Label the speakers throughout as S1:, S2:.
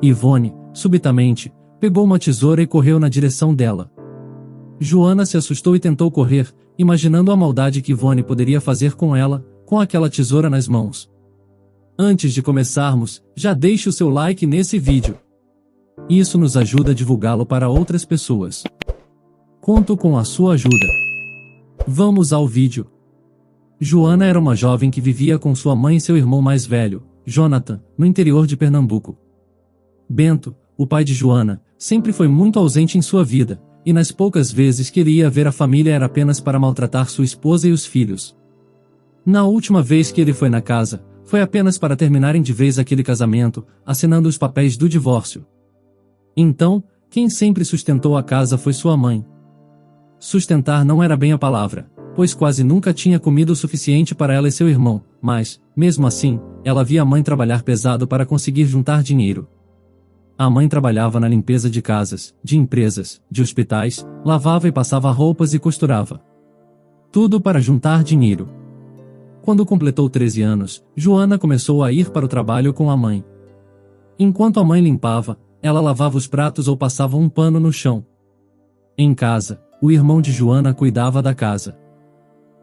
S1: Ivone, subitamente, pegou uma tesoura e correu na direção dela. Joana se assustou e tentou correr, imaginando a maldade que Ivone poderia fazer com ela, com aquela tesoura nas mãos. Antes de começarmos, já deixe o seu like nesse vídeo. Isso nos ajuda a divulgá-lo para outras pessoas. Conto com a sua ajuda. Vamos ao vídeo. Joana era uma jovem que vivia com sua mãe e seu irmão mais velho, Jonathan, no interior de Pernambuco. Bento, o pai de Joana, sempre foi muito ausente em sua vida, e nas poucas vezes que ele ia ver a família era apenas para maltratar sua esposa e os filhos. Na última vez que ele foi na casa, foi apenas para terminarem de vez aquele casamento, assinando os papéis do divórcio. Então, quem sempre sustentou a casa foi sua mãe. Sustentar não era bem a palavra, pois quase nunca tinha comido o suficiente para ela e seu irmão, mas, mesmo assim, ela via a mãe trabalhar pesado para conseguir juntar dinheiro. A mãe trabalhava na limpeza de casas, de empresas, de hospitais, lavava e passava roupas e costurava. Tudo para juntar dinheiro. Quando completou 13 anos, Joana começou a ir para o trabalho com a mãe. Enquanto a mãe limpava, ela lavava os pratos ou passava um pano no chão. Em casa, o irmão de Joana cuidava da casa.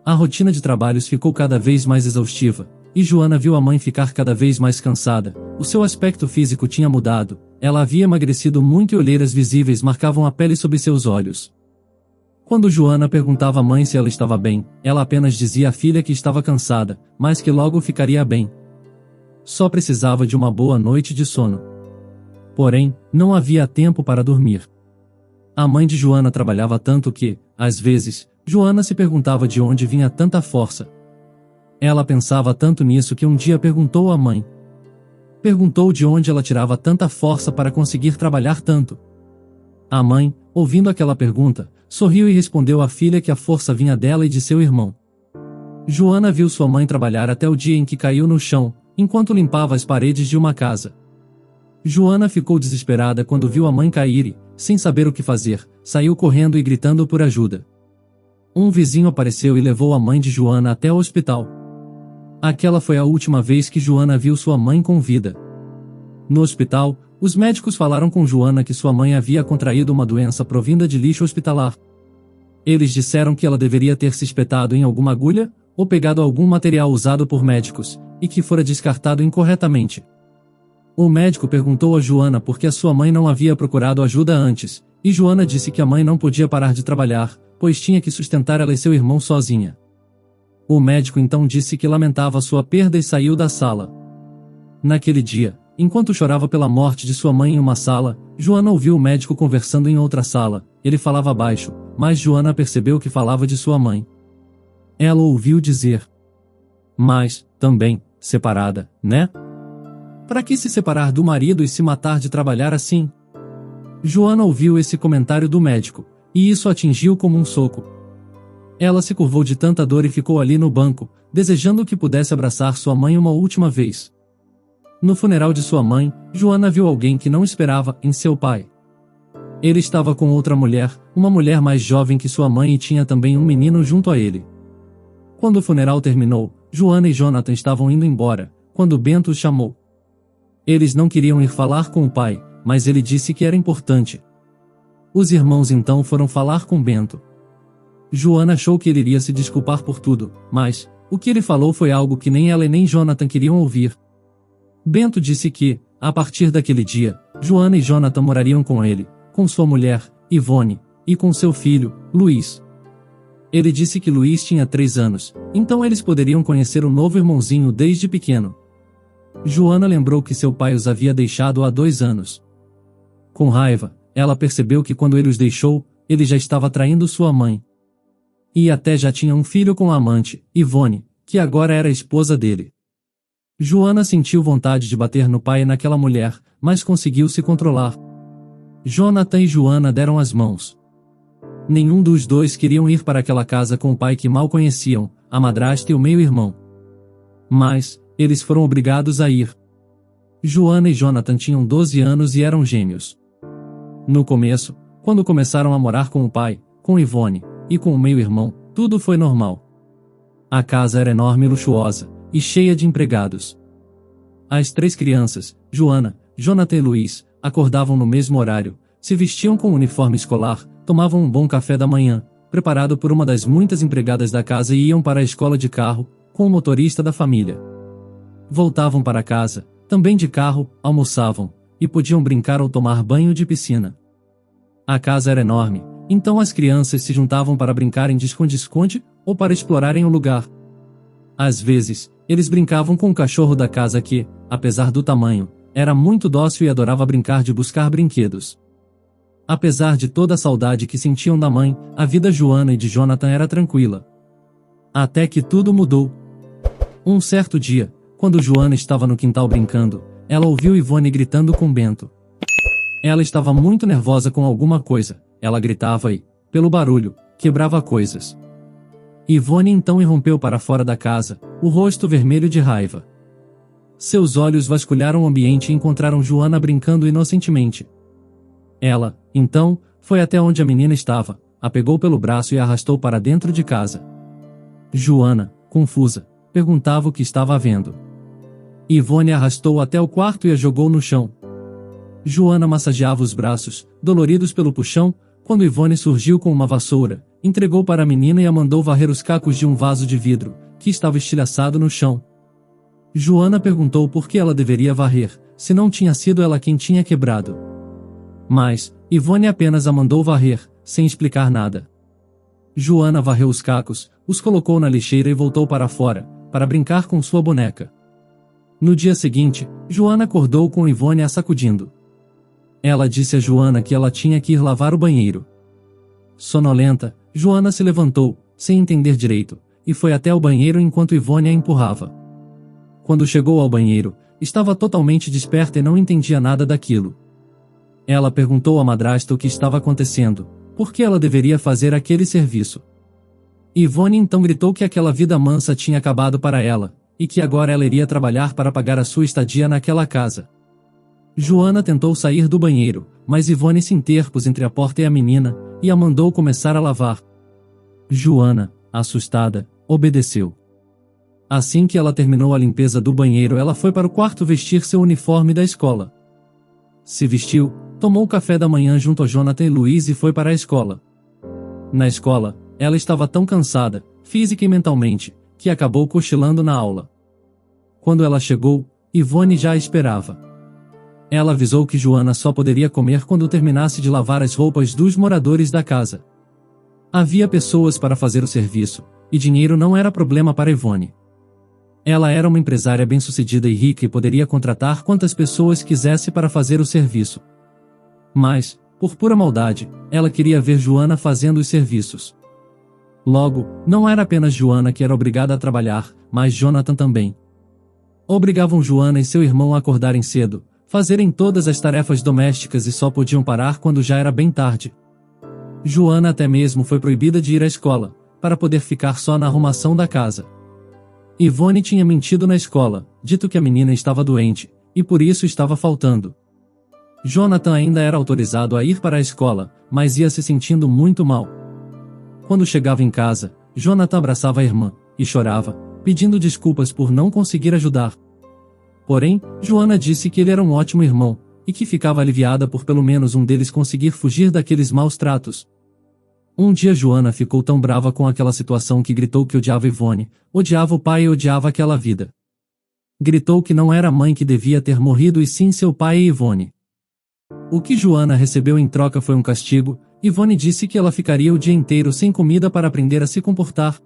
S1: A rotina de trabalhos ficou cada vez mais exaustiva, e Joana viu a mãe ficar cada vez mais cansada. O seu aspecto físico tinha mudado, ela havia emagrecido muito e olheiras visíveis marcavam a pele sob seus olhos. Quando Joana perguntava à mãe se ela estava bem, ela apenas dizia à filha que estava cansada, mas que logo ficaria bem. Só precisava de uma boa noite de sono. Porém, não havia tempo para dormir. A mãe de Joana trabalhava tanto que, às vezes, Joana se perguntava de onde vinha tanta força. Ela pensava tanto nisso que um dia perguntou à mãe. Perguntou de onde ela tirava tanta força para conseguir trabalhar tanto. A mãe, ouvindo aquela pergunta, sorriu e respondeu à filha que a força vinha dela e de seu irmão. Joana viu sua mãe trabalhar até o dia em que caiu no chão, enquanto limpava as paredes de uma casa. Joana ficou desesperada quando viu a mãe cair e, sem saber o que fazer, saiu correndo e gritando por ajuda. Um vizinho apareceu e levou a mãe de Joana até o hospital. Aquela foi a última vez que Joana viu sua mãe com vida. No hospital, os médicos falaram com Joana que sua mãe havia contraído uma doença provinda de lixo hospitalar. Eles disseram que ela deveria ter se espetado em alguma agulha, ou pegado algum material usado por médicos, e que fora descartado incorretamente. O médico perguntou a Joana por que a sua mãe não havia procurado ajuda antes, e Joana disse que a mãe não podia parar de trabalhar, pois tinha que sustentar ela e seu irmão sozinha. O médico então disse que lamentava sua perda e saiu da sala. Naquele dia, enquanto chorava pela morte de sua mãe em uma sala, Joana ouviu o médico conversando em outra sala. Ele falava baixo, mas Joana percebeu que falava de sua mãe. Ela ouviu dizer: "Mas, também, separada, né? Para que se separar do marido e se matar de trabalhar assim?" Joana ouviu esse comentário do médico, e isso a atingiu como um soco. Ela se curvou de tanta dor e ficou ali no banco, desejando que pudesse abraçar sua mãe uma última vez. No funeral de sua mãe, Joana viu alguém que não esperava em seu pai. Ele estava com outra mulher, uma mulher mais jovem que sua mãe e tinha também um menino junto a ele. Quando o funeral terminou, Joana e Jonathan estavam indo embora, quando Bento os chamou. Eles não queriam ir falar com o pai, mas ele disse que era importante. Os irmãos então foram falar com Bento. Joana achou que ele iria se desculpar por tudo, mas o que ele falou foi algo que nem ela e nem Jonathan queriam ouvir. Bento disse que, a partir daquele dia, Joana e Jonathan morariam com ele, com sua mulher, Ivone, e com seu filho, Luiz. Ele disse que Luiz tinha 3 anos, então eles poderiam conhecer o novo irmãozinho desde pequeno. Joana lembrou que seu pai os havia deixado há 2 anos. Com raiva, ela percebeu que quando ele os deixou, ele já estava traindo sua mãe. E até já tinha um filho com a amante, Ivone, que agora era a esposa dele. Joana sentiu vontade de bater no pai e naquela mulher, mas conseguiu se controlar. Jonathan e Joana deram as mãos. Nenhum dos dois queriam ir para aquela casa com o pai que mal conheciam, a madrasta e o meio-irmão. Mas, eles foram obrigados a ir. Joana e Jonathan tinham 12 anos e eram gêmeos. No começo, quando começaram a morar com o pai, com Ivone, e com o meio-irmão, tudo foi normal. A casa era enorme e luxuosa, e cheia de empregados. As 3 crianças, Joana, Jonathan e Luiz, acordavam no mesmo horário, se vestiam com o uniforme escolar, tomavam um bom café da manhã, preparado por uma das muitas empregadas da casa e iam para a escola de carro, com o motorista da família. Voltavam para casa, também de carro, almoçavam, e podiam brincar ou tomar banho de piscina. A casa era enorme, então as crianças se juntavam para brincarem de esconde-esconde, ou para explorarem o lugar. Às vezes, eles brincavam com o cachorro da casa que, apesar do tamanho, era muito dócil e adorava brincar de buscar brinquedos. Apesar de toda a saudade que sentiam da mãe, a vida de Joana e de Jonathan era tranquila. Até que tudo mudou. Um certo dia, quando Joana estava no quintal brincando, ela ouviu Ivone gritando com Bento. Ela estava muito nervosa com alguma coisa, ela gritava e, pelo barulho, quebrava coisas. Ivone então irrompeu para fora da casa, o rosto vermelho de raiva. Seus olhos vasculharam o ambiente e encontraram Joana brincando inocentemente. Ela, então, foi até onde a menina estava, a pegou pelo braço e a arrastou para dentro de casa. Joana, confusa, perguntava o que estava havendo. Ivone a arrastou até o quarto e a jogou no chão. Joana massageava os braços, doloridos pelo puxão, quando Ivone surgiu com uma vassoura, entregou para a menina e a mandou varrer os cacos de um vaso de vidro, que estava estilhaçado no chão. Joana perguntou por que ela deveria varrer, se não tinha sido ela quem tinha quebrado. Mas, Ivone apenas a mandou varrer, sem explicar nada. Joana varreu os cacos, os colocou na lixeira e voltou para fora, para brincar com sua boneca. No dia seguinte, Joana acordou com Ivone a sacudindo. Ela disse a Joana que ela tinha que ir lavar o banheiro. Sonolenta, Joana se levantou, sem entender direito, e foi até o banheiro enquanto Ivone a empurrava. Quando chegou ao banheiro, estava totalmente desperta e não entendia nada daquilo. Ela perguntou à madrasta o que estava acontecendo, por que ela deveria fazer aquele serviço. Ivone então gritou que aquela vida mansa tinha acabado para ela, e que agora ela iria trabalhar para pagar a sua estadia naquela casa. Joana tentou sair do banheiro, mas Ivone se interpôs entre a porta e a menina, e a mandou começar a lavar. Joana, assustada, obedeceu. Assim que ela terminou a limpeza do banheiro, ela foi para o quarto vestir seu uniforme da escola. Se vestiu, tomou café da manhã junto a Jonathan e Luiz e foi para a escola. Na escola, ela estava tão cansada, física e mentalmente, que acabou cochilando na aula. Quando ela chegou, Ivone já a esperava. Ela avisou que Joana só poderia comer quando terminasse de lavar as roupas dos moradores da casa. Havia pessoas para fazer o serviço, e dinheiro não era problema para Ivone. Ela era uma empresária bem-sucedida e rica e poderia contratar quantas pessoas quisesse para fazer o serviço. Mas, por pura maldade, ela queria ver Joana fazendo os serviços. Logo, não era apenas Joana que era obrigada a trabalhar, mas Jonathan também. Obrigavam Joana e seu irmão a acordarem cedo, fazerem todas as tarefas domésticas e só podiam parar quando já era bem tarde. Joana até mesmo foi proibida de ir à escola, para poder ficar só na arrumação da casa. Ivone tinha mentido na escola, dito que a menina estava doente, e por isso estava faltando. Jonathan ainda era autorizado a ir para a escola, mas ia se sentindo muito mal. Quando chegava em casa, Jonathan abraçava a irmã, e chorava, pedindo desculpas por não conseguir ajudar. Porém, Joana disse que ele era um ótimo irmão, e que ficava aliviada por pelo menos um deles conseguir fugir daqueles maus tratos. Um dia Joana ficou tão brava com aquela situação que gritou que odiava Ivone, odiava o pai e odiava aquela vida. Gritou que não era a mãe que devia ter morrido e sim seu pai e Ivone. O que Joana recebeu em troca foi um castigo. Ivone disse que ela ficaria o dia inteiro sem comida para aprender a se comportar.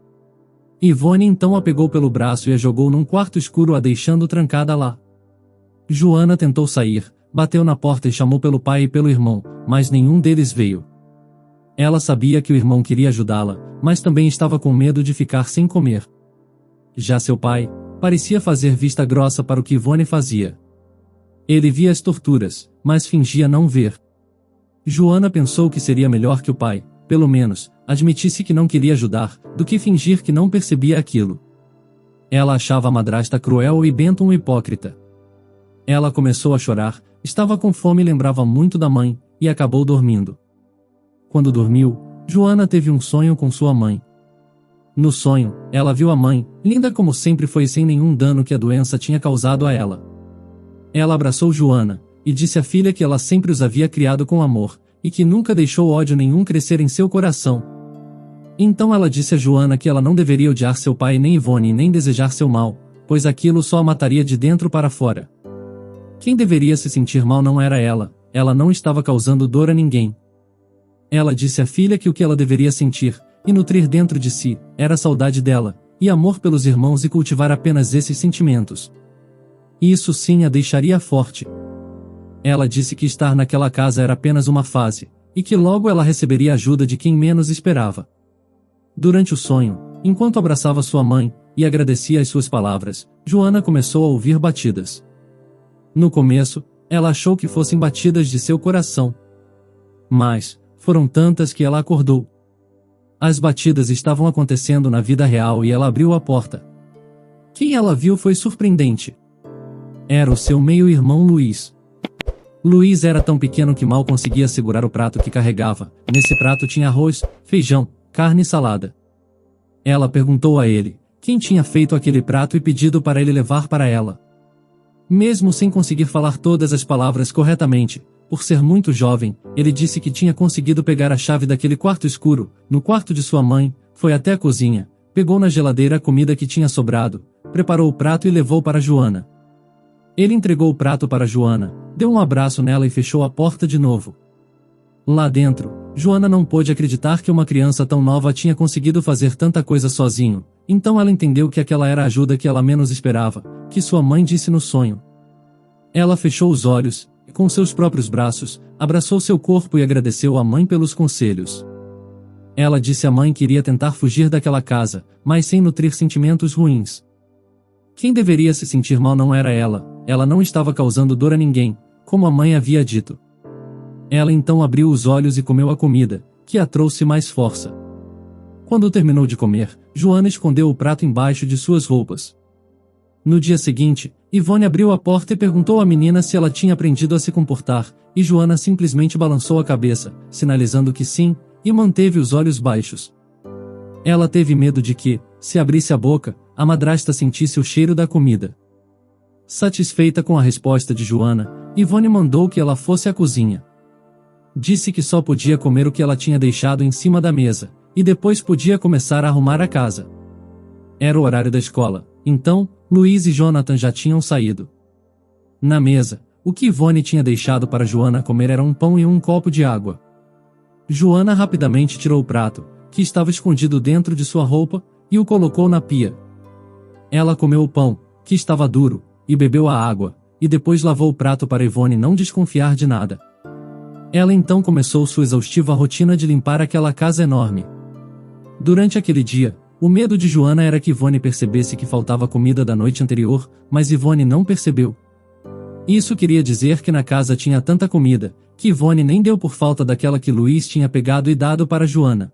S1: Ivone então a pegou pelo braço e a jogou num quarto escuro, a deixando trancada lá. Joana tentou sair, bateu na porta e chamou pelo pai e pelo irmão, mas nenhum deles veio. Ela sabia que o irmão queria ajudá-la, mas também estava com medo de ficar sem comer. Já seu pai, parecia fazer vista grossa para o que Ivone fazia. Ele via as torturas, mas fingia não ver. Joana pensou que seria melhor que o pai, pelo menos, admitisse que não queria ajudar, do que fingir que não percebia aquilo. Ela achava a madrasta cruel e Bento um hipócrita. Ela começou a chorar, estava com fome e lembrava muito da mãe, e acabou dormindo. Quando dormiu, Joana teve um sonho com sua mãe. No sonho, ela viu a mãe, linda como sempre foi, sem nenhum dano que a doença tinha causado a ela. Ela abraçou Joana, e disse à filha que ela sempre os havia criado com amor, e que nunca deixou ódio nenhum crescer em seu coração. Então ela disse a Joana que ela não deveria odiar seu pai nem Ivone e nem desejar seu mal, pois aquilo só a mataria de dentro para fora. Quem deveria se sentir mal não era ela não estava causando dor a ninguém. Ela disse à filha que o que ela deveria sentir, e nutrir dentro de si, era saudade dela, e amor pelos irmãos e cultivar apenas esses sentimentos. Isso sim a deixaria forte. Ela disse que estar naquela casa era apenas uma fase, e que logo ela receberia ajuda de quem menos esperava. Durante o sonho, enquanto abraçava sua mãe, e agradecia as suas palavras, Joana começou a ouvir batidas. No começo, ela achou que fossem batidas de seu coração. Mas, foram tantas que ela acordou. As batidas estavam acontecendo na vida real e ela abriu a porta. Quem ela viu foi surpreendente. Era o seu meio-irmão Luiz. Luiz era tão pequeno que mal conseguia segurar o prato que carregava. Nesse prato tinha arroz, feijão, carne e salada. Ela perguntou a ele quem tinha feito aquele prato e pedido para ele levar para ela. Mesmo sem conseguir falar todas as palavras corretamente, por ser muito jovem, ele disse que tinha conseguido pegar a chave daquele quarto escuro, no quarto de sua mãe, foi até a cozinha, pegou na geladeira a comida que tinha sobrado, preparou o prato e levou para Joana. Ele entregou o prato para Joana, deu um abraço nela e fechou a porta de novo. Lá dentro, Joana não pôde acreditar que uma criança tão nova tinha conseguido fazer tanta coisa sozinho, então ela entendeu que aquela era a ajuda que ela menos esperava, que sua mãe disse no sonho. Ela fechou os olhos, e com seus próprios braços, abraçou seu corpo e agradeceu à mãe pelos conselhos. Ela disse à mãe que iria tentar fugir daquela casa, mas sem nutrir sentimentos ruins. Quem deveria se sentir mal não era ela não estava causando dor a ninguém, como a mãe havia dito. Ela então abriu os olhos e comeu a comida, que a trouxe mais força. Quando terminou de comer, Joana escondeu o prato embaixo de suas roupas. No dia seguinte, Ivone abriu a porta e perguntou à menina se ela tinha aprendido a se comportar, e Joana simplesmente balançou a cabeça, sinalizando que sim, e manteve os olhos baixos. Ela teve medo de que, se abrisse a boca, a madrasta sentisse o cheiro da comida. Satisfeita com a resposta de Joana, Ivone mandou que ela fosse à cozinha. Disse que só podia comer o que ela tinha deixado em cima da mesa, e depois podia começar a arrumar a casa. Era o horário da escola, então, Luiz e Jonathan já tinham saído. Na mesa, o que Ivone tinha deixado para Joana comer era um pão e um copo de água. Joana rapidamente tirou o prato, que estava escondido dentro de sua roupa, e o colocou na pia. Ela comeu o pão, que estava duro, e bebeu a água, e depois lavou o prato para Ivone não desconfiar de nada. Ela então começou sua exaustiva rotina de limpar aquela casa enorme. Durante aquele dia, o medo de Joana era que Ivone percebesse que faltava comida da noite anterior, mas Ivone não percebeu. Isso queria dizer que na casa tinha tanta comida, que Ivone nem deu por falta daquela que Luiz tinha pegado e dado para Joana.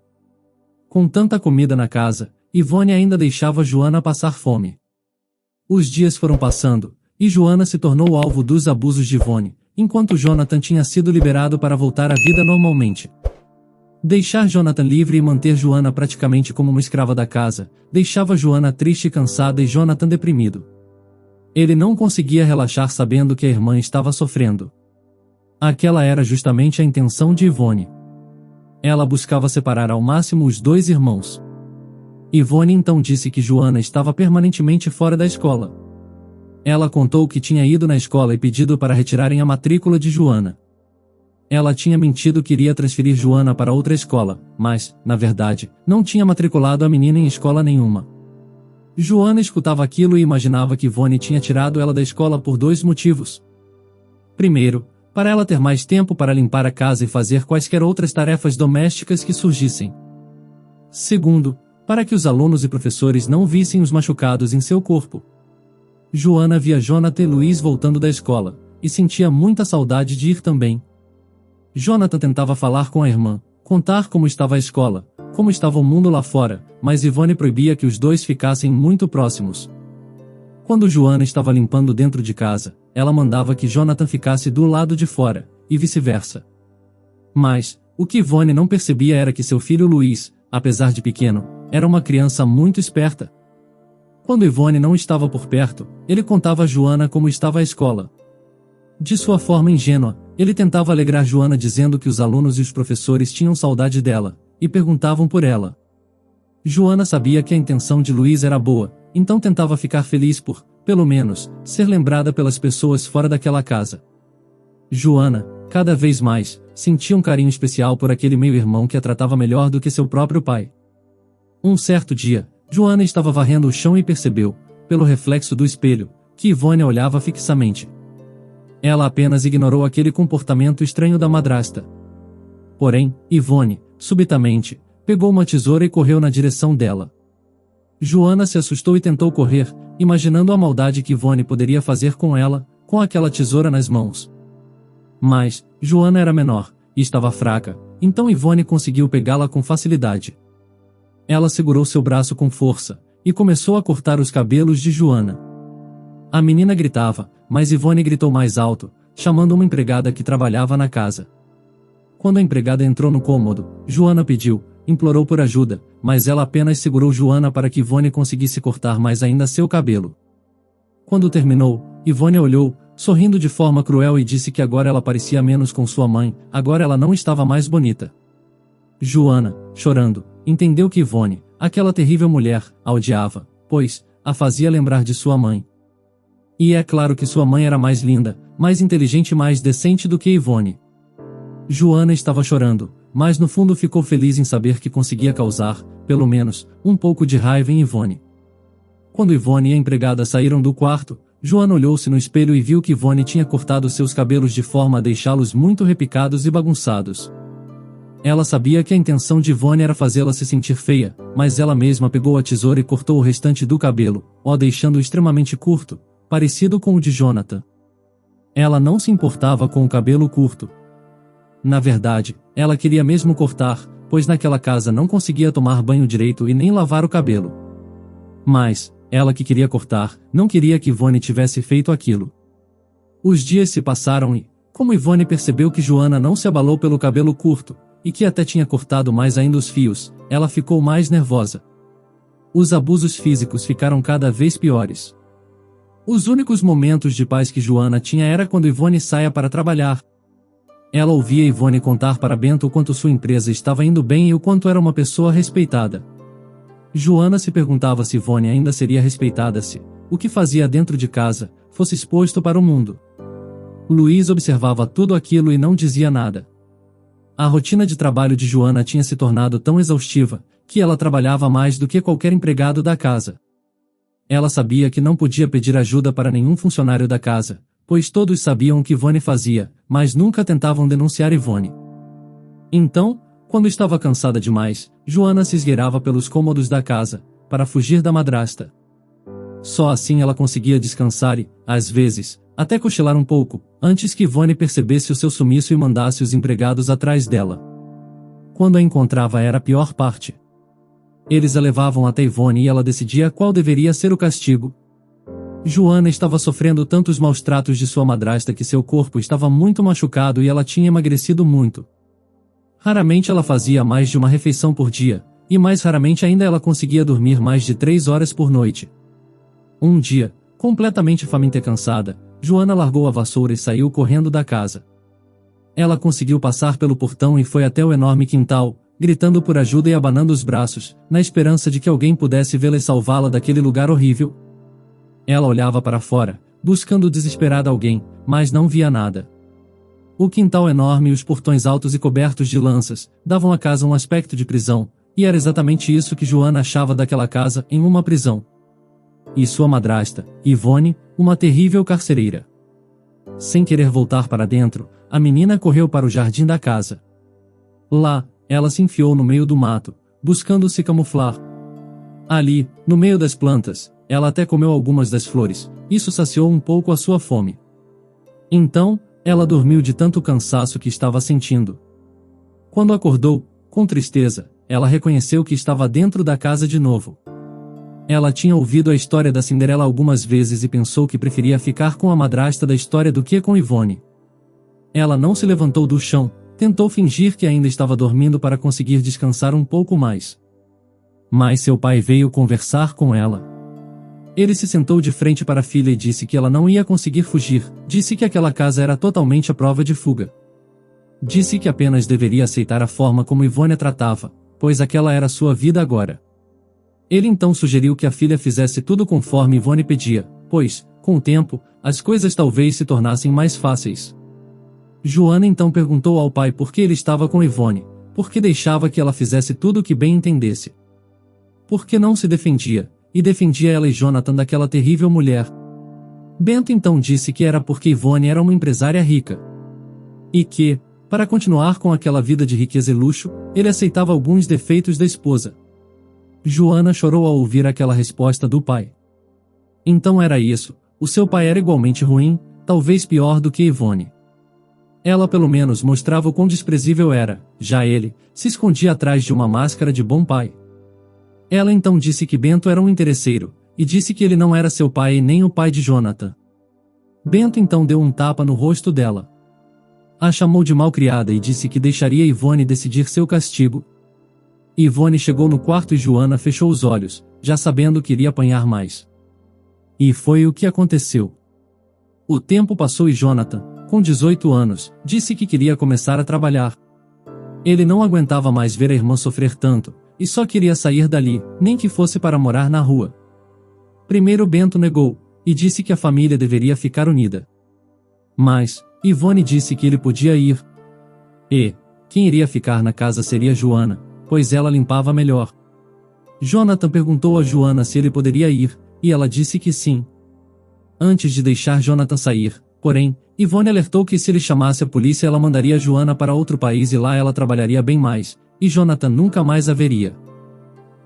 S1: Com tanta comida na casa, Ivone ainda deixava Joana passar fome. Os dias foram passando, e Joana se tornou alvo dos abusos de Ivone, enquanto Jonathan tinha sido liberado para voltar à vida normalmente. Deixar Jonathan livre e manter Joana praticamente como uma escrava da casa, deixava Joana triste e cansada e Jonathan deprimido. Ele não conseguia relaxar sabendo que a irmã estava sofrendo. Aquela era justamente a intenção de Ivone. Ela buscava separar ao máximo os dois irmãos. Ivone então disse que Joana estava permanentemente fora da escola. Ela contou que tinha ido na escola e pedido para retirarem a matrícula de Joana. Ela tinha mentido que iria transferir Joana para outra escola, mas, na verdade, não tinha matriculado a menina em escola nenhuma. Joana escutava aquilo e imaginava que Ivone tinha tirado ela da escola por dois motivos. Primeiro, para ela ter mais tempo para limpar a casa e fazer quaisquer outras tarefas domésticas que surgissem. Segundo, para que os alunos e professores não vissem os machucados em seu corpo. Joana via Jonathan e Luiz voltando da escola, e sentia muita saudade de ir também. Jonathan tentava falar com a irmã, contar como estava a escola, como estava o mundo lá fora, mas Ivone proibia que os dois ficassem muito próximos. Quando Joana estava limpando dentro de casa, ela mandava que Jonathan ficasse do lado de fora, e vice-versa. Mas, o que Ivone não percebia era que seu filho Luiz, apesar de pequeno, era uma criança muito esperta. Quando Ivone não estava por perto, ele contava a Joana como estava a escola. De sua forma ingênua, ele tentava alegrar Joana dizendo que os alunos e os professores tinham saudade dela, e perguntavam por ela. Joana sabia que a intenção de Luiz era boa, então tentava ficar feliz por, pelo menos, ser lembrada pelas pessoas fora daquela casa. Joana, cada vez mais, sentia um carinho especial por aquele meio-irmão que a tratava melhor do que seu próprio pai. Um certo dia, Joana estava varrendo o chão e percebeu, pelo reflexo do espelho, que Ivone a olhava fixamente. Ela apenas ignorou aquele comportamento estranho da madrasta. Porém, Ivone, subitamente, pegou uma tesoura e correu na direção dela. Joana se assustou e tentou correr, imaginando a maldade que Ivone poderia fazer com ela, com aquela tesoura nas mãos. Mas, Joana era menor, e estava fraca, então Ivone conseguiu pegá-la com facilidade. Ela segurou seu braço com força, e começou a cortar os cabelos de Joana. A menina gritava, mas Ivone gritou mais alto, chamando uma empregada que trabalhava na casa. Quando a empregada entrou no cômodo, Joana pediu, implorou por ajuda, mas ela apenas segurou Joana para que Ivone conseguisse cortar mais ainda seu cabelo. Quando terminou, Ivone olhou, sorrindo de forma cruel e disse que agora ela parecia menos com sua mãe, agora ela não estava mais bonita. Joana, chorando, entendeu que Ivone, aquela terrível mulher, a odiava, pois, a fazia lembrar de sua mãe. E é claro que sua mãe era mais linda, mais inteligente e mais decente do que Ivone. Joana estava chorando, mas no fundo ficou feliz em saber que conseguia causar, pelo menos, um pouco de raiva em Ivone. Quando Ivone e a empregada saíram do quarto, Joana olhou-se no espelho e viu que Ivone tinha cortado seus cabelos de forma a deixá-los muito repicados e bagunçados. Ela sabia que a intenção de Ivone era fazê-la se sentir feia, mas ela mesma pegou a tesoura e cortou o restante do cabelo, deixando-o extremamente curto, parecido com o de Jonathan. Ela não se importava com o cabelo curto. Na verdade, ela queria mesmo cortar, pois naquela casa não conseguia tomar banho direito e nem lavar o cabelo. Mas, ela que queria cortar, não queria que Ivone tivesse feito aquilo. Os dias se passaram e, como Ivone percebeu que Joana não se abalou pelo cabelo curto, e que até tinha cortado mais ainda os fios, ela ficou mais nervosa. Os abusos físicos ficaram cada vez piores. Os únicos momentos de paz que Joana tinha era quando Ivone saía para trabalhar. Ela ouvia Ivone contar para Bento o quanto sua empresa estava indo bem e o quanto era uma pessoa respeitada. Joana se perguntava se Ivone ainda seria respeitada se, o que fazia dentro de casa, fosse exposto para o mundo. Luiz observava tudo aquilo e não dizia nada. A rotina de trabalho de Joana tinha se tornado tão exaustiva, que ela trabalhava mais do que qualquer empregado da casa. Ela sabia que não podia pedir ajuda para nenhum funcionário da casa, pois todos sabiam o que Ivone fazia, mas nunca tentavam denunciar Ivone. Então, quando estava cansada demais, Joana se esgueirava pelos cômodos da casa, para fugir da madrasta. Só assim ela conseguia descansar e, às vezes, até cochilar um pouco, antes que Ivone percebesse o seu sumiço e mandasse os empregados atrás dela. Quando a encontrava era a pior parte. Eles a levavam até Ivone e ela decidia qual deveria ser o castigo. Joana estava sofrendo tantos maus tratos de sua madrasta que seu corpo estava muito machucado e ela tinha emagrecido muito. Raramente ela fazia mais de uma refeição por dia, e mais raramente ainda ela conseguia dormir mais de 3 horas por noite. Um dia, completamente faminta e cansada, Joana largou a vassoura e saiu correndo da casa. Ela conseguiu passar pelo portão e foi até o enorme quintal, gritando por ajuda e abanando os braços, na esperança de que alguém pudesse vê-la e salvá-la daquele lugar horrível. Ela olhava para fora, buscando desesperada alguém, mas não via nada. O quintal enorme e os portões altos e cobertos de lanças, davam à casa um aspecto de prisão, e era exatamente isso que Joana achava daquela casa, em uma prisão. E sua madrasta, Ivone, uma terrível carcereira. Sem querer voltar para dentro, a menina correu para o jardim da casa. Lá, ela se enfiou no meio do mato, buscando se camuflar. Ali, no meio das plantas, ela até comeu algumas das flores, isso saciou um pouco a sua fome. Então, ela dormiu de tanto cansaço que estava sentindo. Quando acordou, com tristeza, ela reconheceu que estava dentro da casa de novo. Ela tinha ouvido a história da Cinderela algumas vezes e pensou que preferia ficar com a madrasta da história do que com Ivone. Ela não se levantou do chão, tentou fingir que ainda estava dormindo para conseguir descansar um pouco mais. Mas seu pai veio conversar com ela. Ele se sentou de frente para a filha e disse que ela não ia conseguir fugir, disse que aquela casa era totalmente a prova de fuga. Disse que apenas deveria aceitar a forma como Ivone a tratava, pois aquela era sua vida agora. Ele então sugeriu que a filha fizesse tudo conforme Ivone pedia, pois, com o tempo, as coisas talvez se tornassem mais fáceis. Joana então perguntou ao pai por que ele estava com Ivone, por que deixava que ela fizesse tudo o que bem entendesse. Por que não se defendia, e defendia ela e Jonathan daquela terrível mulher. Bento então disse que era porque Ivone era uma empresária rica. E que, para continuar com aquela vida de riqueza e luxo, ele aceitava alguns defeitos da esposa. Joana chorou ao ouvir aquela resposta do pai. Então era isso, o seu pai era igualmente ruim, talvez pior do que Ivone. Ela pelo menos mostrava o quão desprezível era, já ele, se escondia atrás de uma máscara de bom pai. Ela então disse que Bento era um interesseiro, e disse que ele não era seu pai e nem o pai de Jonathan. Bento então deu um tapa no rosto dela. A chamou de malcriada e disse que deixaria Ivone decidir seu castigo. Ivone chegou no quarto e Joana fechou os olhos, já sabendo que iria apanhar mais. E foi o que aconteceu. O tempo passou e Jonathan, com 18 anos, disse que queria começar a trabalhar. Ele não aguentava mais ver a irmã sofrer tanto, e só queria sair dali, nem que fosse para morar na rua. Primeiro Bento negou, e disse que a família deveria ficar unida. Mas, Ivone disse que ele podia ir. E, quem iria ficar na casa seria Joana, pois ela limpava melhor. Jonathan perguntou a Joana se ele poderia ir, e ela disse que sim. Antes de deixar Jonathan sair, porém, Ivone alertou que se ele chamasse a polícia ela mandaria Joana para outro país e lá ela trabalharia bem mais, e Jonathan nunca mais a veria.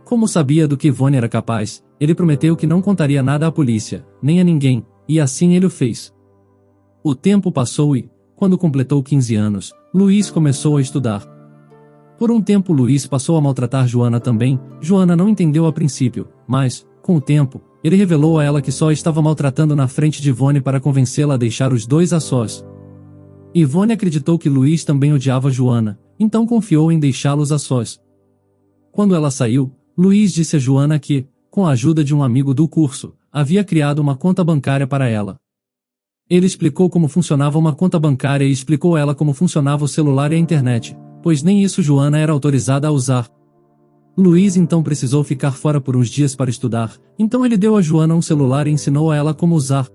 S1: Como sabia do que Ivone era capaz, ele prometeu que não contaria nada à polícia, nem a ninguém, e assim ele o fez. O tempo passou e, quando completou 15 anos, Luiz começou a estudar. Por um tempo Luiz passou a maltratar Joana também. Joana não entendeu a princípio, mas, com o tempo, ele revelou a ela que só estava maltratando na frente de Ivone para convencê-la a deixar os dois a sós. Ivone acreditou que Luiz também odiava Joana, então confiou em deixá-los a sós. Quando ela saiu, Luiz disse a Joana que, com a ajuda de um amigo do curso, havia criado uma conta bancária para ela. Ele explicou como funcionava uma conta bancária e explicou a ela como funcionava o celular e a internet, pois nem isso Joana era autorizada a usar. Luiz então precisou ficar fora por uns dias para estudar, então ele deu a Joana um celular e ensinou a ela como usar.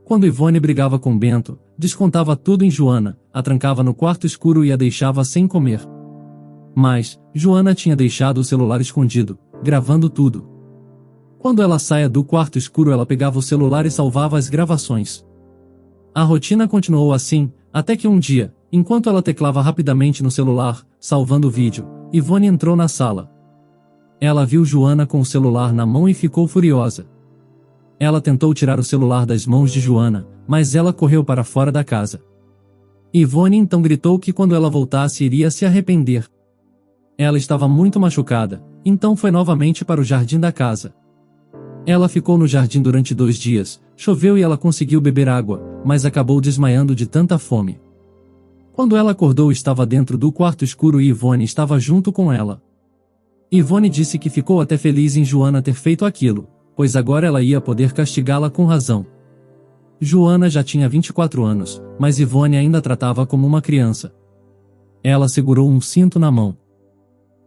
S1: Quando Ivone brigava com Bento, descontava tudo em Joana, a trancava no quarto escuro e a deixava sem comer. Mas, Joana tinha deixado o celular escondido, gravando tudo. Quando ela saía do quarto escuro ela pegava o celular e salvava as gravações. A rotina continuou assim, até que um dia, enquanto ela teclava rapidamente no celular, salvando o vídeo, Ivone entrou na sala. Ela viu Joana com o celular na mão e ficou furiosa. Ela tentou tirar o celular das mãos de Joana, mas ela correu para fora da casa. Ivone então gritou que quando ela voltasse iria se arrepender. Ela estava muito machucada, então foi novamente para o jardim da casa. Ela ficou no jardim durante 2 dias, choveu e ela conseguiu beber água, mas acabou desmaiando de tanta fome. Quando ela acordou estava dentro do quarto escuro e Ivone estava junto com ela. Ivone disse que ficou até feliz em Joana ter feito aquilo, pois agora ela ia poder castigá-la com razão. Joana já tinha 24 anos, mas Ivone ainda a tratava como uma criança. Ela segurou um cinto na mão.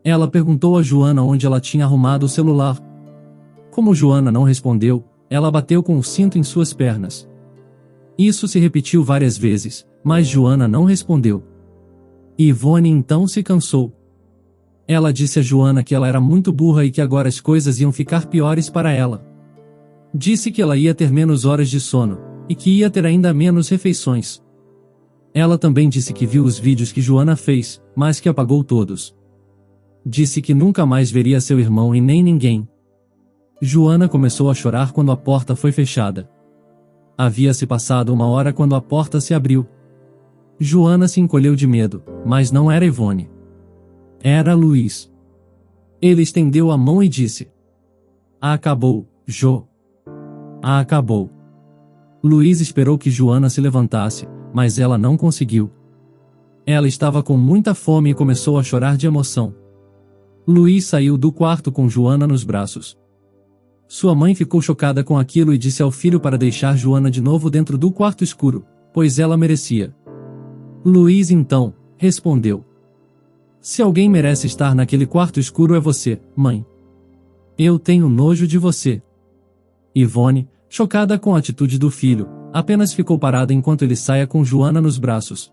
S1: Ela perguntou a Joana onde ela tinha arrumado o celular. Como Joana não respondeu, ela bateu com o cinto em suas pernas. Isso se repetiu várias vezes, mas Joana não respondeu. Ivone então se cansou. Ela disse a Joana que ela era muito burra e que agora as coisas iam ficar piores para ela. Disse que ela ia ter menos horas de sono, e que ia ter ainda menos refeições. Ela também disse que viu os vídeos que Joana fez, mas que apagou todos. Disse que nunca mais veria seu irmão e nem ninguém. Joana começou a chorar quando a porta foi fechada. Havia se passado 1 hora quando a porta se abriu. Joana se encolheu de medo, mas não era Ivone. Era Luiz. Ele estendeu a mão e disse: "Acabou, Jo. Acabou." Luiz esperou que Joana se levantasse, mas ela não conseguiu. Ela estava com muita fome e começou a chorar de emoção. Luiz saiu do quarto com Joana nos braços. Sua mãe ficou chocada com aquilo e disse ao filho para deixar Joana de novo dentro do quarto escuro, pois ela merecia. Luiz então respondeu: se alguém merece estar naquele quarto escuro é você, mãe. Eu tenho nojo de você. Ivone, chocada com a atitude do filho, apenas ficou parada enquanto ele saía com Joana nos braços.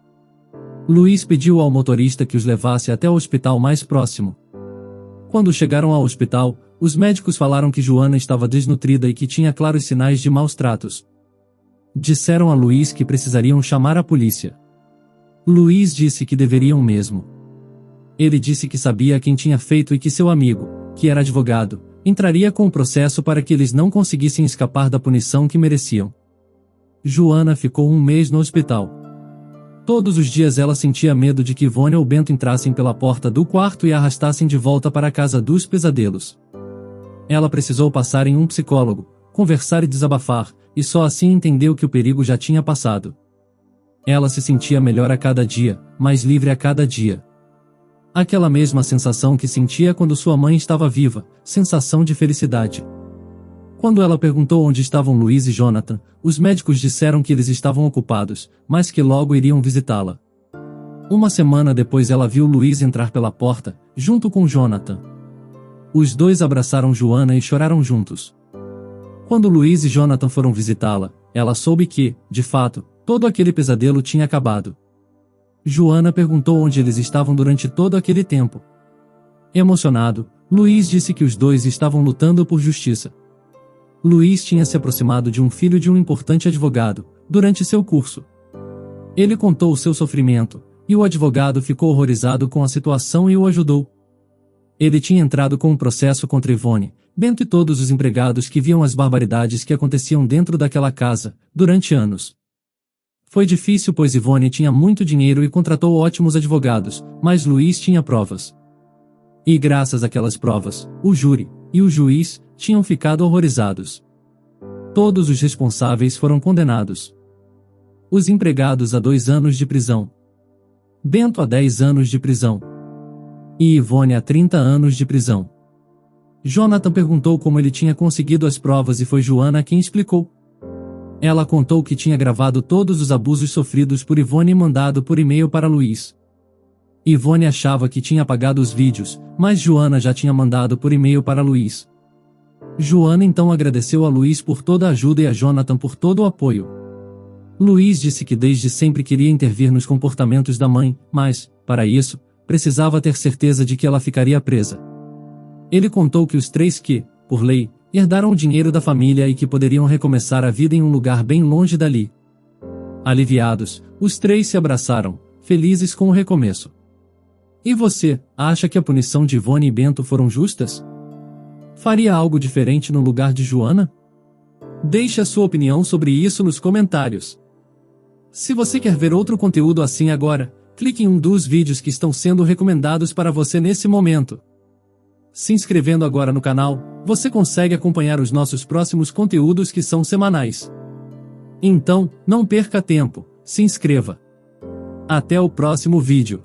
S1: Luiz pediu ao motorista que os levasse até o hospital mais próximo. Quando chegaram ao hospital, os médicos falaram que Joana estava desnutrida e que tinha claros sinais de maus tratos. Disseram a Luiz que precisariam chamar a polícia. Luiz disse que deveriam mesmo. Ele disse que sabia quem tinha feito e que seu amigo, que era advogado, entraria com o processo para que eles não conseguissem escapar da punição que mereciam. Joana ficou 1 mês no hospital. Todos os dias ela sentia medo de que Ivone ou Bento entrassem pela porta do quarto e a arrastassem de volta para a casa dos pesadelos. Ela precisou passar em um psicólogo, conversar e desabafar, e só assim entendeu que o perigo já tinha passado. Ela se sentia melhor a cada dia, mais livre a cada dia. Aquela mesma sensação que sentia quando sua mãe estava viva, sensação de felicidade. Quando ela perguntou onde estavam Luiz e Jonathan, os médicos disseram que eles estavam ocupados, mas que logo iriam visitá-la. 1 semana depois ela viu Luiz entrar pela porta, junto com Jonathan. Os dois abraçaram Joana e choraram juntos. Quando Luiz e Jonathan foram visitá-la, ela soube que, de fato, todo aquele pesadelo tinha acabado. Joana perguntou onde eles estavam durante todo aquele tempo. Emocionado, Luiz disse que os dois estavam lutando por justiça. Luiz tinha se aproximado de um filho de um importante advogado, durante seu curso. Ele contou o seu sofrimento, e o advogado ficou horrorizado com a situação e o ajudou. Ele tinha entrado com um processo contra Ivone, Bento e todos os empregados que viam as barbaridades que aconteciam dentro daquela casa, durante anos. Foi difícil pois Ivone tinha muito dinheiro e contratou ótimos advogados, mas Luiz tinha provas. E graças àquelas provas, o júri e o juiz tinham ficado horrorizados. Todos os responsáveis foram condenados. Os empregados a 2 anos de prisão. Bento a 10 anos de prisão. E Ivone a 30 anos de prisão. Jonathan perguntou como ele tinha conseguido as provas e foi Joana quem explicou. Ela contou que tinha gravado todos os abusos sofridos por Ivone e mandado por e-mail para Luiz. Ivone achava que tinha apagado os vídeos, mas Joana já tinha mandado por e-mail para Luiz. Joana então agradeceu a Luiz por toda a ajuda e a Jonathan por todo o apoio. Luiz disse que desde sempre queria intervir nos comportamentos da mãe, mas, para isso, precisava ter certeza de que ela ficaria presa. Ele contou que os 3 que, por lei, herdaram o dinheiro da família e que poderiam recomeçar a vida em um lugar bem longe dali. Aliviados, os 3 se abraçaram, felizes com o recomeço. E você, acha que a punição de Ivone e Bento foram justas? Faria algo diferente no lugar de Joana? Deixe a sua opinião sobre isso nos comentários. Se você quer ver outro conteúdo assim agora, clique em um dos vídeos que estão sendo recomendados para você nesse momento. Se inscrevendo agora no canal, você consegue acompanhar os nossos próximos conteúdos que são semanais. Então, não perca tempo, se inscreva. Até o próximo vídeo.